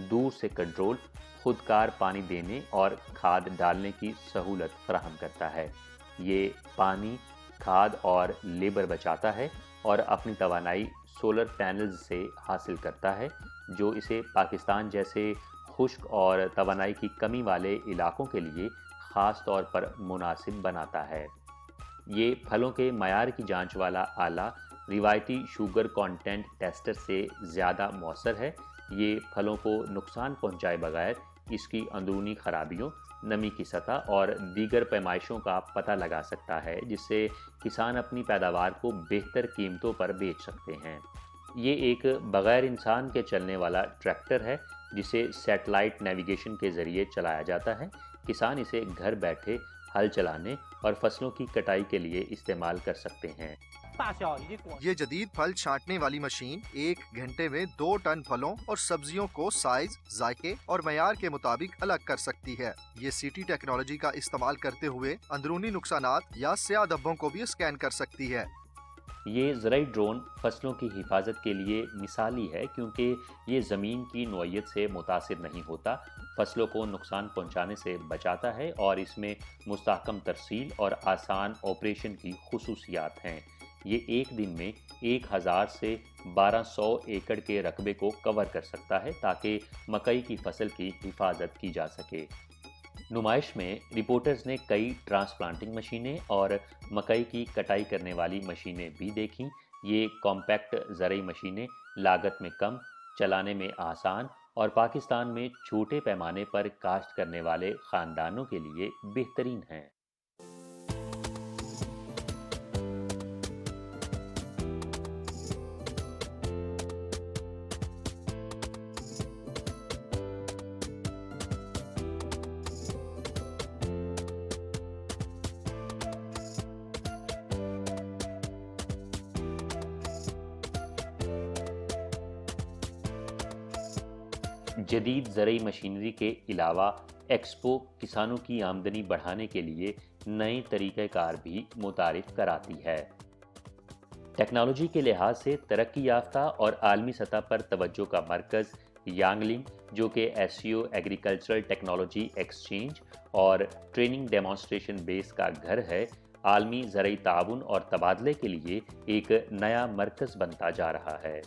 دور سے کنٹرول، خودکار پانی دینے اور کھاد ڈالنے کی سہولت فراہم کرتا ہے۔ یہ پانی، کھاد اور لیبر بچاتا ہے اور اپنی توانائی سولر پینلز سے حاصل کرتا ہے، جو اسے پاکستان جیسے خشک اور توانائی کی کمی والے علاقوں کے لیے خاص طور پر مناسب بناتا ہے۔ یہ پھلوں کے معیار کی جانچ والا آلہ روایتی شوگر کانٹینٹ ٹیسٹر سے زیادہ مؤثر ہے۔ یہ پھلوں کو نقصان پہنچائے بغیر اس کی اندرونی خرابیوں، نمی کی سطح اور دیگر پیمائشوں کا پتہ لگا سکتا ہے، جس سے کسان اپنی پیداوار کو بہتر قیمتوں پر بیچ سکتے ہیں۔ یہ ایک بغیر انسان کے چلنے والا ٹریکٹر ہے جسے سیٹلائٹ نیویگیشن کے ذریعے چلایا جاتا ہے۔ کسان اسے گھر بیٹھے ہل چلانے اور فصلوں کی کٹائی کے لیے استعمال کر سکتے ہیں۔ یہ جدید پھل چھانٹنے والی مشین 1 گھنٹے میں 2 ٹن پھلوں اور سبزیوں کو سائز، ذائقے اور معیار کے مطابق الگ کر سکتی ہے۔ یہ سی ٹی ٹیکنالوجی کا استعمال کرتے ہوئے اندرونی نقصانات یا سیاہ دھبوں کو بھی اسکین کر سکتی ہے۔ یہ زرعی ڈرون فصلوں کی حفاظت کے لیے مثالی ہے، کیونکہ یہ زمین کی نوعیت سے متاثر نہیں ہوتا، فصلوں کو نقصان پہنچانے سے بچاتا ہے اور اس میں مستحکم ترسیل اور آسان آپریشن کی خصوصیات ہیں۔ یہ ایک دن میں 1000 سے 1200 ایکڑ کے رقبے کو کور کر سکتا ہے تاکہ مکئی کی فصل کی حفاظت کی جا سکے۔ نمائش میں رپورٹرز نے کئی ٹرانسپلانٹنگ مشینیں اور مکئی کی کٹائی کرنے والی مشینیں بھی دیکھیں۔ یہ کمپیکٹ زرعی مشینیں لاگت میں کم، چلانے میں آسان اور پاکستان میں چھوٹے پیمانے پر کاشت کرنے والے خاندانوں کے لیے بہترین ہیں۔ جدید زرعی مشینری کے علاوہ ایکسپو کسانوں کی آمدنی بڑھانے کے لیے نئے طریقہ کار بھی متعارف کراتی ہے۔ ٹیکنالوجی کے لحاظ سے ترقی یافتہ اور عالمی سطح پر توجہ کا مرکز یانگلنگ، جو کہ ایسیو ایگریکلچرل ٹیکنالوجی ایکسچینج اور ٹریننگ ڈیمانسٹریشن بیس کا گھر ہے، عالمی زرعی تعاون اور تبادلے کے لیے ایک نیا مرکز بنتا جا رہا ہے۔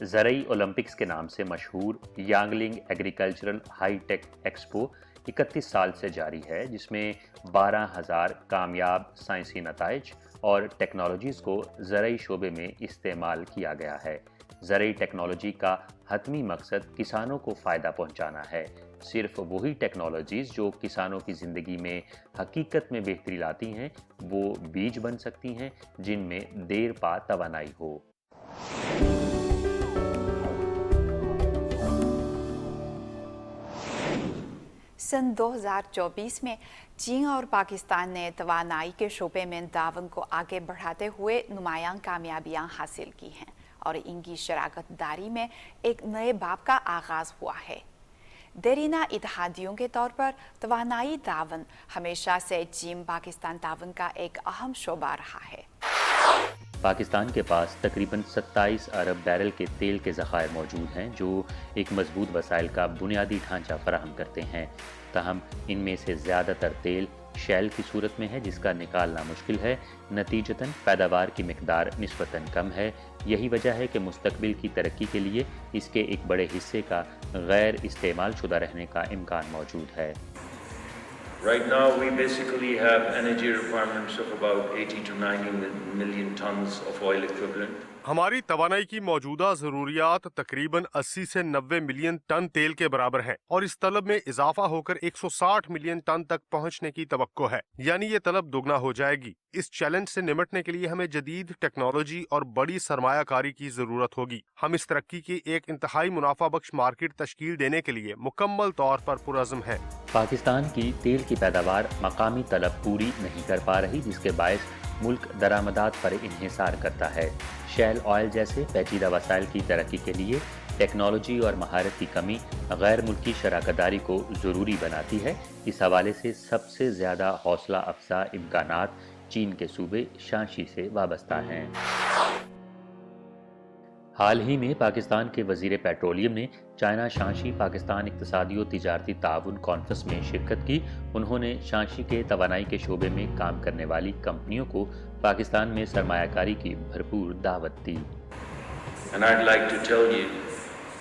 زرعی اولمپکس کے نام سے مشہور یانگلنگ ایگریکلچرل ہائی ٹیک ایکسپو 31 سال سے جاری ہے، جس میں 12,000 کامیاب سائنسی نتائج اور ٹیکنالوجیز کو زرعی شعبے میں استعمال کیا گیا ہے۔ زرعی ٹیکنالوجی کا حتمی مقصد کسانوں کو فائدہ پہنچانا ہے۔ صرف وہی ٹیکنالوجیز جو کسانوں کی زندگی میں حقیقت میں بہتری لاتی ہیں، وہ بیج بن سکتی ہیں جن میں دیر پا توانائی ہو۔ سن 2024 میں چین اور پاکستان نے توانائی کے شعبے میں تعاون کو آگے بڑھاتے ہوئے نمایاں کامیابیاں حاصل کی ہیں اور ان کی شراکت داری میں ایک نئے باب کا آغاز ہوا ہے۔ دیرینہ اتحادیوں کے طور پر توانائی تعاون ہمیشہ سے چین پاکستان تعاون کا ایک اہم شعبہ رہا ہے۔ پاکستان کے پاس تقریباً 27 ارب بیرل کے تیل کے ذخائر موجود ہیں، جو ایک مضبوط وسائل کا بنیادی ڈھانچہ فراہم کرتے ہیں۔ تاہم ان میں سے زیادہ تر تیل شیل کی صورت میں ہے، جس کا نکالنا مشکل ہے۔ نتیجتاً پیداوار کی مقدار نسبتاً کم ہے۔ یہی وجہ ہے کہ مستقبل کی ترقی کے لیے اس کے ایک بڑے حصے کا غیر استعمال شدہ رہنے کا امکان موجود ہے۔ Right now we basically have energy requirements of about 80 to 90 million tons of oil equivalent. ہماری توانائی کی موجودہ ضروریات تقریباً 80 سے 90 ملین ٹن تیل کے برابر ہیں اور اس طلب میں اضافہ ہو کر 160 ملین ٹن تک پہنچنے کی توقع ہے، یعنی یہ طلب دگنا ہو جائے گی۔ اس چیلنج سے نمٹنے کے لیے ہمیں جدید ٹیکنالوجی اور بڑی سرمایہ کاری کی ضرورت ہوگی۔ ہم اس ترقی کی ایک انتہائی منافع بخش مارکیٹ تشکیل دینے کے لیے مکمل طور پر پرعزم ہیں۔ پاکستان کی تیل کی پیداوار مقامی طلب پوری نہیں کر پا رہی، جس کے باعث ملک درآمدات پر انحصار کرتا ہے۔ شیل آئل جیسے پیچیدہ وسائل کی ترقی کے لیے ٹیکنالوجی اور مہارت کی کمی غیر ملکی شراکت داری کو ضروری بناتی ہے۔ اس حوالے سے سب سے زیادہ حوصلہ افزا امکانات چین کے صوبے شانشی سے وابستہ ہیں۔ حال ہی میں پاکستان کے وزیر پیٹرولیم نے چائنا شانشی پاکستان اقتصادی و تجارتی تعاون کانفرنس میں شرکت کی۔ انہوں نے شانشی کے توانائی کے شعبے میں کام کرنے والی کمپنیوں کو پاکستان میں سرمایہ کاری کی بھرپور دعوت دی۔ And I'd like to tell you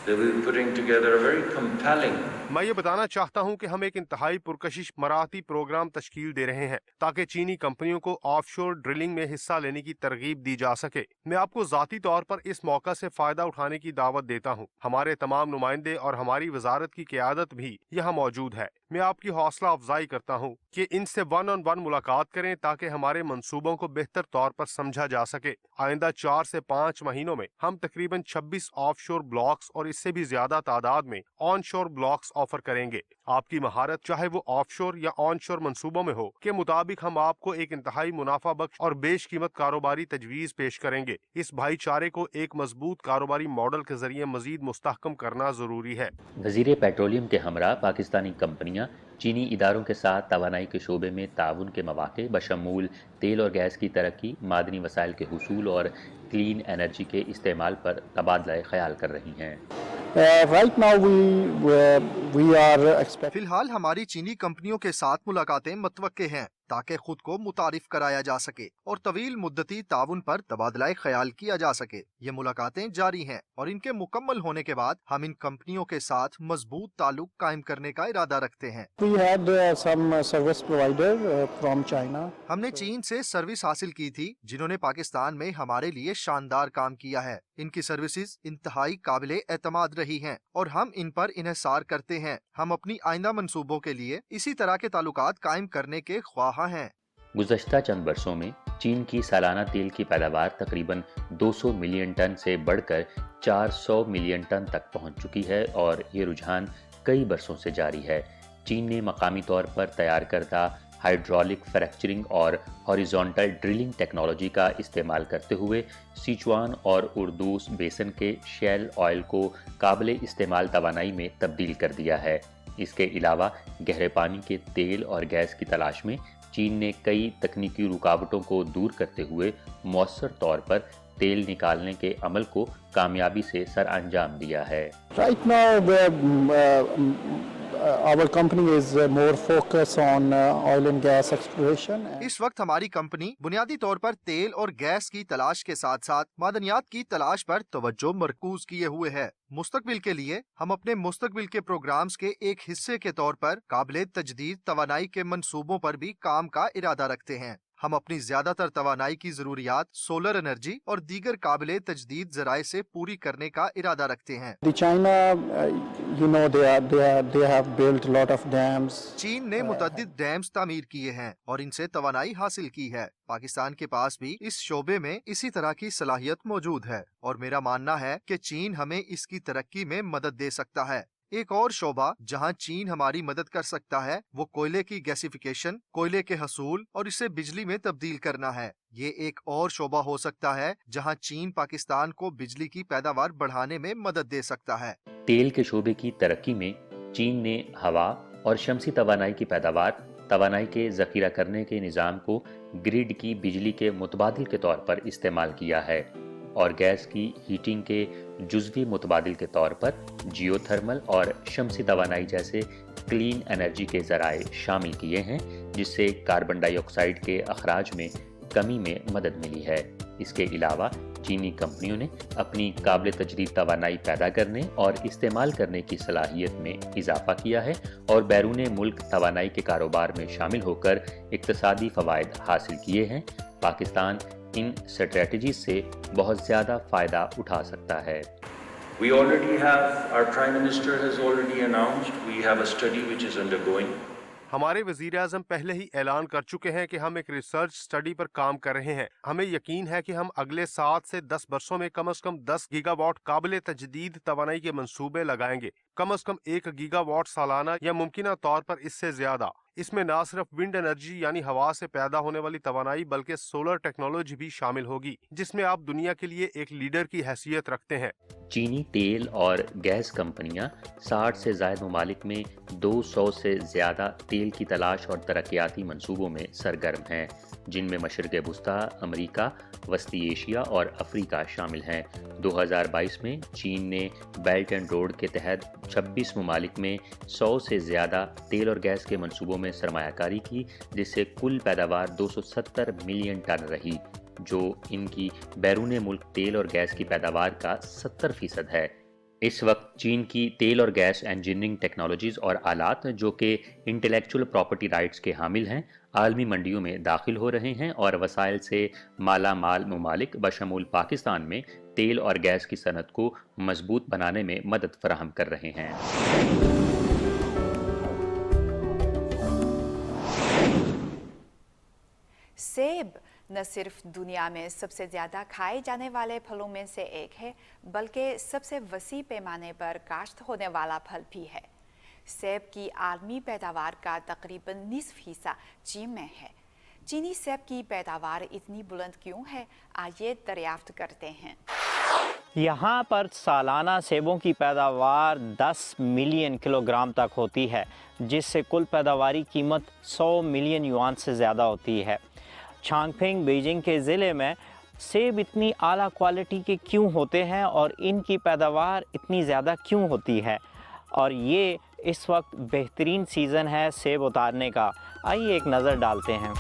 that we're putting together a very compelling میں یہ بتانا چاہتا ہوں کہ ہم ایک انتہائی پرکشش مراحتی پروگرام تشکیل دے رہے ہیں تاکہ چینی کمپنیوں کو آف شور ڈرلنگ میں حصہ لینے کی ترغیب دی جا سکے۔ میں آپ کو ذاتی طور پر اس موقع سے فائدہ اٹھانے کی دعوت دیتا ہوں۔ ہمارے تمام نمائندے اور ہماری وزارت کی قیادت بھی یہاں موجود ہے۔ میں آپ کی حوصلہ افزائی کرتا ہوں کہ ان سے ون آن ون ملاقات کریں تاکہ ہمارے منصوبوں کو بہتر طور پر سمجھا جا سکے۔ آئندہ 4 سے 5 مہینوں میں ہم تقریباً 26 آف شور بلاکس اور اس سے بھی زیادہ تعداد میں آن شور بلاکس آفر کریں گے۔ آپ کی مہارت چاہے وہ آف شور یا آن شور منصوبوں میں ہو کے مطابق ہم آپ کو ایک انتہائی منافع بخش اور بیش قیمت کاروباری تجویز پیش کریں گے۔ اس بھائی چارے کو ایک مضبوط کاروباری ماڈل کے ذریعے مزید مستحکم کرنا ضروری ہے۔ وزیر پیٹرولیم کے ہمراہ پاکستانی کمپنیاں چینی اداروں کے ساتھ توانائی کے شعبے میں تعاون کے مواقع بشمول تیل اور گیس کی ترقی، معدنی وسائل کے حصول اور کلین انرجی کے استعمال پر تبادلہ خیال کر رہی ہیں۔ فی الحال ہماری چینی کمپنیوں کے ساتھ ملاقاتیں متوقع ہیں تاکہ خود کو متعارف کرایا جا سکے اور طویل مدتی تعاون پر تبادلہ خیال کیا جا سکے۔ یہ ملاقاتیں جاری ہیں اور ان کے مکمل ہونے کے بعد ہم ان کمپنیوں کے ساتھ مضبوط تعلق قائم کرنے کا ارادہ رکھتے ہیں۔ ہم نے چین سے سروس حاصل کی تھی جنہوں نے پاکستان میں ہمارے لیے شاندار کام کیا ہے۔ ان کی سروسز انتہائی قابل اعتماد رہی ہیں اور ہم ان پر انحصار کرتے ہیں۔ ہم اپنی آئندہ منصوبوں کے لیے اسی طرح کے تعلقات قائم کرنے کے خواہاں ہیں۔ گزشتہ چند برسوں میں چین کی سالانہ تیل کی پیداوار تقریباً 200 ملین ٹن سے بڑھ کر 400 ملین ٹن تک پہنچ چکی ہے اور یہ رجحان کئی برسوں سے جاری ہے۔ چین نے مقامی طور پر تیار کردہ ہائیڈرولک فریکچرنگ اور ہاریزونٹل ڈرلنگ ٹیکنالوجی کا استعمال کرتے ہوئے سیچوان اور اردوس بیسن کے شیل آئل کو قابل استعمال توانائی میں تبدیل کر دیا ہے۔ اس کے علاوہ گہرے پانی کے تیل اور گیس کی تلاش میں چین نے کئی تکنیکی رکاوٹوں کو دور کرتے ہوئے مؤثر طور پر تیل نکالنے کے عمل کو کامیابی سے سر انجام دیا ہے۔ Our company is more focused on oil and gas exploration. اس وقت ہماری کمپنی بنیادی طور پر تیل اور گیس کی تلاش کے ساتھ ساتھ معدنیات کی تلاش پر توجہ مرکوز کیے ہوئے ہے۔ مستقبل کے لیے ہم اپنے مستقبل کے پروگرامز کے ایک حصے کے طور پر قابل تجدید توانائی کے منصوبوں پر بھی کام کا ارادہ رکھتے ہیں۔ ہم اپنی زیادہ تر توانائی کی ضروریات سولر انرجی اور دیگر قابل تجدید ذرائع سے پوری کرنے کا ارادہ رکھتے ہیں۔ چین نے متعدد ڈیمز تعمیر کیے ہیں اور ان سے توانائی حاصل کی ہے۔ پاکستان کے پاس بھی اس شعبے میں اسی طرح کی صلاحیت موجود ہے اور میرا ماننا ہے کہ چین ہمیں اس کی ترقی میں مدد دے سکتا ہے۔ ایک اور شعبہ جہاں چین ہماری مدد کر سکتا ہے وہ کوئلے کی گیسیفیکیشن، کوئلے کے حصول اور اسے بجلی میں تبدیل کرنا ہے۔ یہ ایک اور شعبہ ہو سکتا ہے جہاں چین پاکستان کو بجلی کی پیداوار بڑھانے میں مدد دے سکتا ہے۔ تیل کے شعبے کی ترقی میں چین نے ہوا اور شمسی توانائی کی پیداوار، توانائی کے ذخیرہ کرنے کے نظام کو گرڈ کی بجلی کے متبادل کے طور پر استعمال کیا ہے اور گیس کی ہیٹنگ کے جزوی متبادل کے طور پر جیو تھرمل اور شمسی توانائی جیسے کلین انرجی کے ذرائع شامل کیے ہیں، جس سے کاربن ڈائی آکسائیڈ کے اخراج میں کمی میں مدد ملی ہے۔ اس کے علاوہ چینی کمپنیوں نے اپنی قابل تجدید توانائی پیدا کرنے اور استعمال کرنے کی صلاحیت میں اضافہ کیا ہے اور بیرون ملک توانائی کے کاروبار میں شامل ہو کر اقتصادی فوائد حاصل کیے ہیں۔ پاکستان ان اسٹریٹجیز سے بہت زیادہ فائدہ اٹھا سکتا ہے۔ We already have, our Prime Minister has already announced, we have a study which is undergoing. ہمارے وزیر اعظم پہلے ہی اعلان کر چکے ہیں کہ ہم ایک ریسرچ سٹڈی پر کام کر رہے ہیں۔ ہمیں یقین ہے کہ ہم اگلے 7 سے 10 برسوں میں کم از کم 10 گیگا واٹ قابل تجدید توانائی کے منصوبے لگائیں گے، کم از کم 1 گیگا واٹ سالانہ یا ممکنہ طور پر اس سے زیادہ۔ اس میں نہ صرف ونڈ انرجی یعنی ہوا سے پیدا ہونے والی توانائی بلکہ سولر ٹیکنالوجی بھی شامل ہوگی، جس میں آپ دنیا کے لیے ایک لیڈر کی حیثیت رکھتے ہیں۔ چینی تیل اور گیس کمپنیاں 60 سے زائد ممالک میں 200 سے زیادہ تیل کی تلاش اور ترقیاتی منصوبوں میں سرگرم ہیں۔ جن میں مشرق وسطیٰ، امریکہ، وسطی ایشیا اور افریقہ شامل ہیں۔ 2022 میں چین نے بیلٹ اینڈ روڈ کے تحت 26 ممالک میں 100 سے زیادہ تیل اور گیس کے منصوبوں میں سرمایہ کاری کی، جس سے کل پیداوار 270 ملین ٹن رہی، جو ان کی بیرون ملک تیل اور گیس کی پیداوار کا 70% ہے۔ اس وقت چین کی تیل اور گیس انجینئرنگ ٹیکنالوجیز اور آلات، جو کہ انٹلیکچول پراپرٹی رائٹس کے حامل ہیں، عالمی منڈیوں میں داخل ہو رہے ہیں اور وسائل سے مالا مال ممالک بشمول پاکستان میں تیل اور گیس کی صنعت کو مضبوط بنانے میں مدد فراہم کر رہے ہیں۔ سیب نہ صرف دنیا میں سب سے زیادہ کھائے جانے والے پھلوں میں سے ایک ہے، بلکہ سب سے وسیع پیمانے پر کاشت ہونے والا پھل بھی ہے۔ سیب کی عالمی پیداوار کا تقریباً نصف حصہ چین میں ہے۔ چینی سیب کی پیداوار اتنی بلند کیوں ہے؟ آئیے دریافت کرتے ہیں۔ یہاں پر سالانہ سیبوں کی پیداوار 10 ملین کلو گرام تک ہوتی ہے، جس سے کل پیداواری قیمت 100 ملین یوان سے زیادہ ہوتی ہے۔ چانگپنگ بیجنگ کے ضلع میں سیب اتنی اعلیٰ کوالٹی کے کیوں ہوتے ہیں اور ان کی پیداوار اتنی زیادہ کیوں ہوتی ہے، اور یہ اس وقت بہترین سیزن ہے سیب اتارنے کا۔ آئیے ایک نظر ڈالتے ہیں۔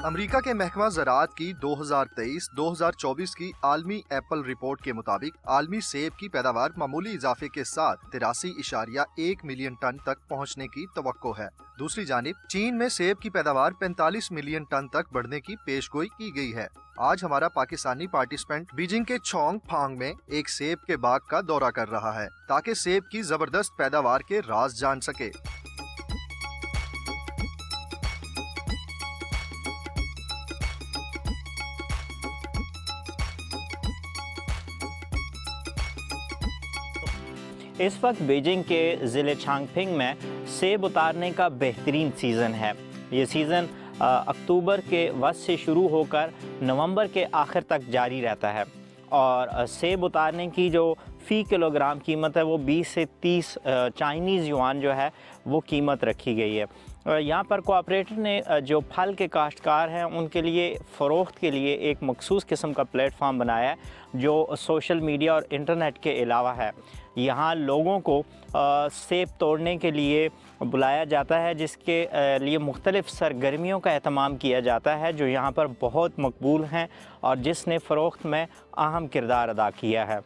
امریکہ کے محکمہ زراعت کی 2023-2024 کی عالمی ایپل رپورٹ کے مطابق عالمی سیب کی پیداوار معمولی اضافے کے ساتھ 83.1 ملین ٹن تک پہنچنے کی توقع ہے۔ دوسری جانب چین میں سیب کی پیداوار 45 ملین ٹن تک بڑھنے کی پیش گوئی کی گئی ہے۔ آج ہمارا پاکستانی پارٹیسپینٹ بیجنگ کے چونگ پھانگ میں ایک سیب کے باغ کا دورہ کر رہا ہے تاکہ سیب کی زبردست پیداوار کے راز جان سکے۔ اس وقت بیجنگ کے ضلع چانگپنگ میں سیب اتارنے کا بہترین سیزن ہے۔ یہ سیزن اکتوبر کے وسط سے شروع ہو کر نومبر کے آخر تک جاری رہتا ہے، اور سیب اتارنے کی جو فی کلو گرام قیمت ہے وہ 20 سے 30 چائنیز یوان جو ہے وہ قیمت رکھی گئی ہے۔ یہاں پر کوآپریٹر نے جو پھل کے کاشتکار ہیں ان کے لیے فروخت کے لیے ایک مخصوص قسم کا پلیٹ فارم بنایا ہے جو سوشل میڈیا اور انٹرنیٹ کے علاوہ ہے۔ یہاں لوگوں کو سیب توڑنے کے لیے بلایا جاتا ہے، جس کے لیے مختلف سرگرمیوں کا اہتمام کیا جاتا ہے جو یہاں پر بہت مقبول ہیں اور جس نے فروخت میں اہم کردار ادا کیا ہے۔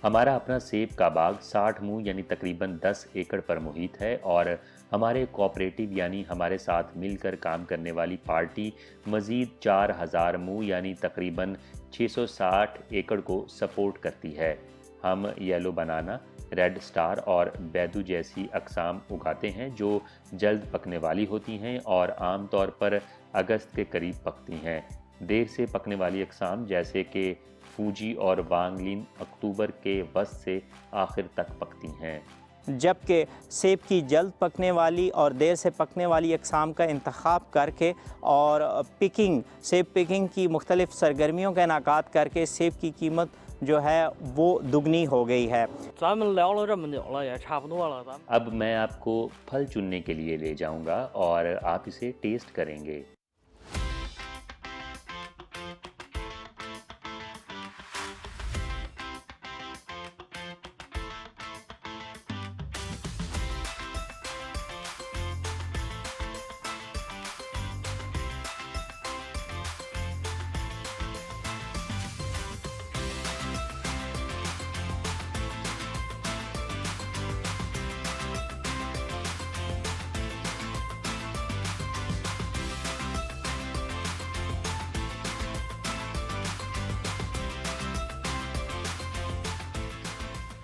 ہمارا اپنا سیب کا باغ 60 مو یعنی تقریباً 10 ایکڑ پر محیط ہے، اور ہمارے کوآپریٹیو یعنی ہمارے ساتھ مل کر کام کرنے والی پارٹی مزید 4000 مو یعنی تقریباً 660 ایکڑ کو سپورٹ کرتی ہے۔ ہم یلو بنانا، ریڈ سٹار اور بیدو جیسی اقسام اگاتے ہیں جو جلد پکنے والی ہوتی ہیں اور عام طور پر اگست کے قریب پکتی ہیں۔ دیر سے پکنے والی اقسام جیسے کہ فوجی اور وانگلین اکتوبر کے وسط سے آخر تک پکتی ہیں، جبکہ سیب کی جلد پکنے والی اور دیر سے پکنے والی اقسام کا انتخاب کر کے اور سیب پکنگ کی مختلف سرگرمیوں کا انعقاد کر کے سیب کی قیمت جو ہے وہ دگنی ہو گئی ہے۔ اب میں آپ کو پھل چننے کے لیے لے جاؤں گا اور آپ اسے ٹیسٹ کریں گے۔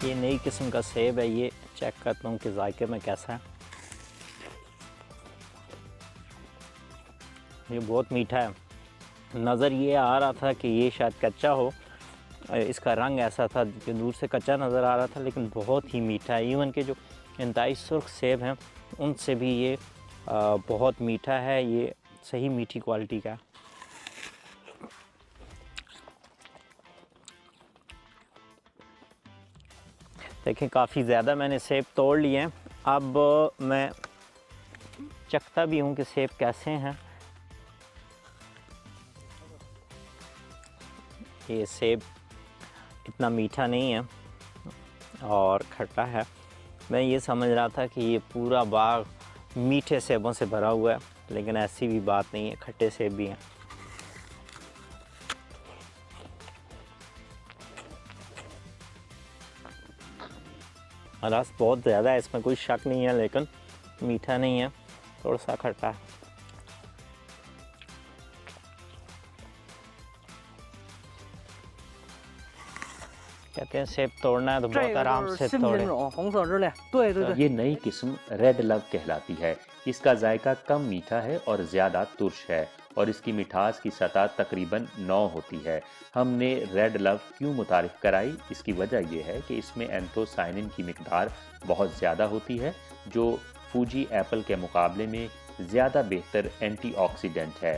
یہ نئی قسم کا سیب ہے، یہ چیک کرتا ہوں کہ ذائقے میں کیسا ہے۔ یہ بہت میٹھا ہے، نظر یہ آ رہا تھا کہ یہ شاید کچا ہو، اس کا رنگ ایسا تھا کہ دور سے کچا نظر آ رہا تھا، لیکن بہت ہی میٹھا ہے۔ ایون کہ جو انتہائی سرخ سیب ہیں ان سے بھی یہ بہت میٹھا ہے، یہ صحیح میٹھی کوالٹی کا ہے۔ دیکھیں کافی زیادہ میں نے سیب توڑ لیے ہیں. اب میں چکھتا بھی ہوں کہ سیب کیسے ہیں. یہ سیب اتنا میٹھا نہیں ہے اور کھٹا ہے. میں یہ سمجھ رہا تھا کہ یہ پورا باغ میٹھے سیبوں سے بھرا ہوا ہے، لیکن ایسی بھی بات نہیں ہے، کھٹے سیب بھی ہیں. رس بہت زیادہ ہے، اس میں کوئی شک نہیں ہے، لیکن میٹھا نہیں ہے، تھوڑا سا کھٹا ہے. کہتے ہیں سیب توڑنا ہے تو بہت آرام سے توڑے. یہ نئی قسم ریڈ لو کہلاتی ہے. اس کا ذائقہ کم میٹھا ہے اور زیادہ ترش ہے، اور اس کی مٹھاس کی سطح تقریباً 9 ہوتی ہے. ہم نے ریڈ لو کیوں متعارف کرائی؟ اس کی وجہ یہ ہے کہ اس میں اینتھوسائنن کی مقدار بہت زیادہ ہوتی ہے، جو فوجی ایپل کے مقابلے میں زیادہ بہتر اینٹی آکسیڈنٹ ہے.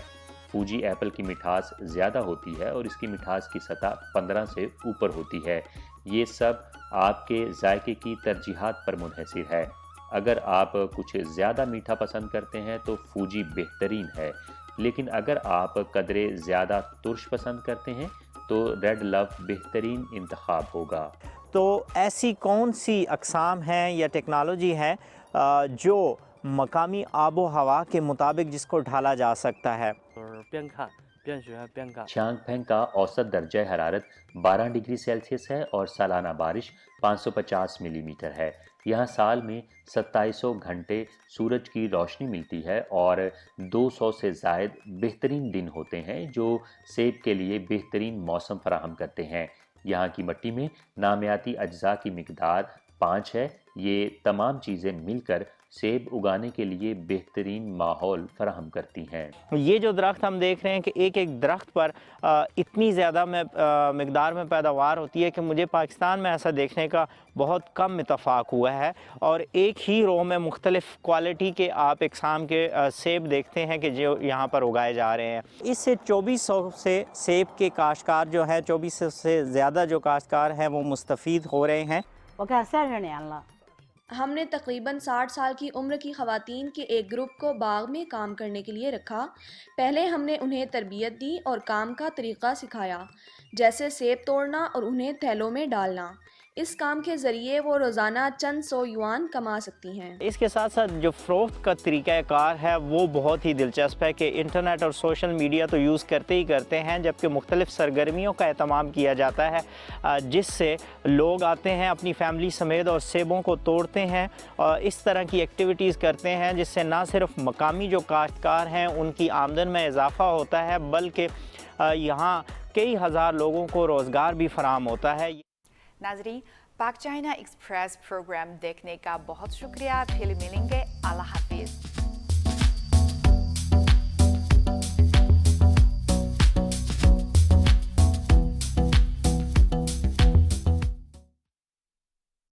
فوجی ایپل کی مٹھاس زیادہ ہوتی ہے اور اس کی مٹھاس کی سطح 15 سے اوپر ہوتی ہے. یہ سب آپ کے ذائقے کی ترجیحات پر منحصر ہے. اگر آپ کچھ زیادہ میٹھا پسند کرتے ہیں تو فوجی بہترین ہے، لیکن اگر آپ قدرے زیادہ ترش پسند کرتے ہیں تو ریڈ لو بہترین انتخاب ہوگا. تو ایسی کون سی اقسام ہیں یا ٹیکنالوجی ہے جو مقامی آب و ہوا کے مطابق جس کو ڈھالا جا سکتا ہے؟ چیانگ پھینگ کا اوسط درجہ حرارت 12 ڈگری سیلسیس ہے اور سالانہ بارش 550 ملی میٹر ہے. یہاں سال میں 2700 گھنٹے سورج کی روشنی ملتی ہے اور 200 سے زائد بہترین دن ہوتے ہیں جو سیب کے لیے بہترین موسم فراہم کرتے ہیں. یہاں کی مٹی میں نامیاتی اجزاء کی مقدار 5 ہے. یہ تمام چیزیں مل کر سیب اگانے کے لیے بہترین ماحول فراہم کرتی ہیں. یہ جو درخت ہم دیکھ رہے ہیں کہ ایک ایک درخت پر اتنی زیادہ مقدار میں پیداوار ہوتی ہے کہ مجھے پاکستان میں ایسا دیکھنے کا بہت کم اتفاق ہوا ہے. اور ایک ہی رو میں مختلف کوالٹی کے آپ اقسام کے سیب دیکھتے ہیں کہ جو یہاں پر اگائے جا رہے ہیں. اس سے 2400 سے سیب کے کاشتکار جو ہے 2400 سے زیادہ جو کاشتکار ہیں وہ مستفید ہو رہے ہیں. ہم نے تقریباً 60 سال کی عمر کی خواتین کے ایک گروپ کو باغ میں کام کرنے کے لیے رکھا. پہلے ہم نے انہیں تربیت دی اور کام کا طریقہ سکھایا، جیسے سیب توڑنا اور انہیں تھیلوں میں ڈالنا. اس کام کے ذریعے وہ روزانہ چند 100 یوان کما سکتی ہیں. اس کے ساتھ ساتھ جو فروخت کا طریقہ کار ہے وہ بہت ہی دلچسپ ہے کہ انٹرنیٹ اور سوشل میڈیا تو یوز کرتے ہی کرتے ہیں، جبکہ مختلف سرگرمیوں کا اہتمام کیا جاتا ہے جس سے لوگ آتے ہیں اپنی فیملی سمیت اور سیبوں کو توڑتے ہیں اور اس طرح کی ایکٹیویٹیز کرتے ہیں، جس سے نہ صرف مقامی جو کاشتکار ہیں ان کی آمدن میں اضافہ ہوتا ہے بلکہ یہاں کئی ہزار لوگوں کو روزگار بھی فراہم ہوتا ہے. ناظرین، پاک چائنا ایکسپریس پروگرام دیکھنے کا بہت شکریہ. پھر ملیں گے. اللہ حافظ.